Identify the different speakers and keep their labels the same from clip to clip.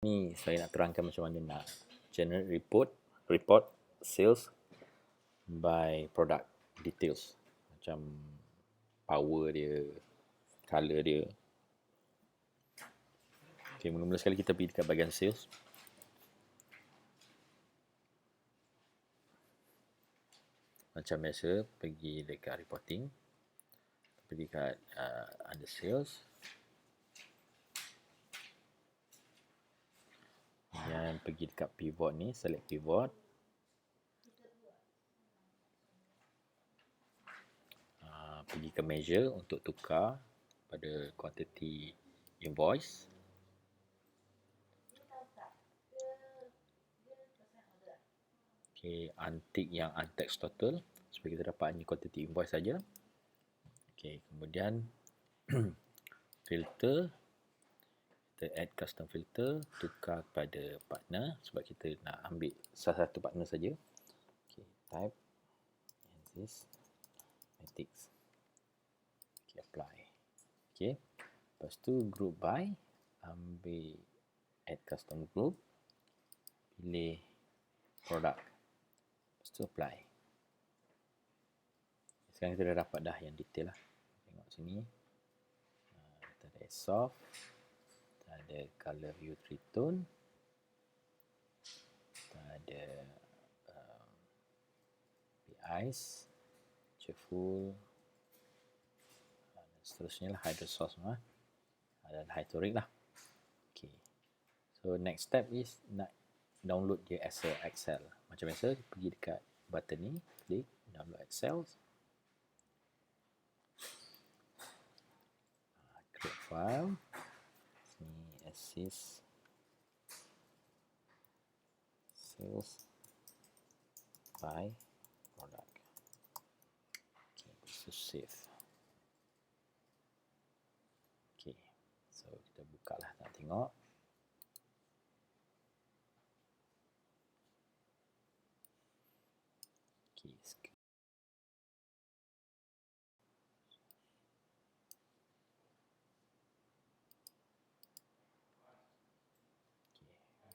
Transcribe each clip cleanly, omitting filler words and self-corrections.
Speaker 1: Ni saya nak terangkan macam mana nak generate report sales by product details, macam power dia, color dia. Okay, mula-mula sekali kita pergi dekat bahagian sales. Macam biasa, pergi dekat reporting, pergi dekat under sales, kemudian pergi dekat pivot ni, select pivot. Pergi ke measure untuk tukar pada quantity invoice. Okay, untick yang untax total supaya kita dapat hanya quantity invoice saja. Okay, kemudian filter, kita add custom filter, tukar kepada partner sebab kita nak ambil salah satu partner saja. Okay, type this matrix. Okay, apply. Okay, lepas tu group by, ambil add custom group, pilih product, lepas tu apply. Sekarang kita dah dapat dah yang detail lah. Tengok sini, kita ada soft, kita ada color view 3 tone, kita ada eyes, cheerful, dan seterusnya lah, hydro source semua, dan hydroric lah. Okay, so next step is nak download dia as a Excel. Macam biasa, pergi dekat button ni, klik download Excel, create file, sini assist sales by product. Okay, so save. Okay, so kita buka lah nak tengok. Okay,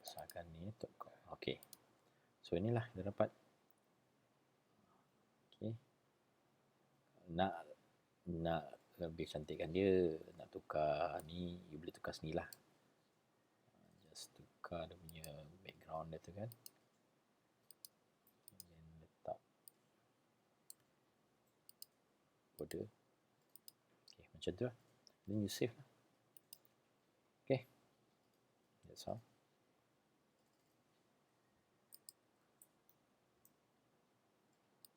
Speaker 1: besarkan ni untuk okay. So inilah kita dapat. Okay, nak lebih cantikkan dia, nak tukar ni, you boleh tukar sini lah. Just tukar dia punya background dia tu kan, dan letak border. Okay, macam tu lah. Then you save lah. Okay, that's all.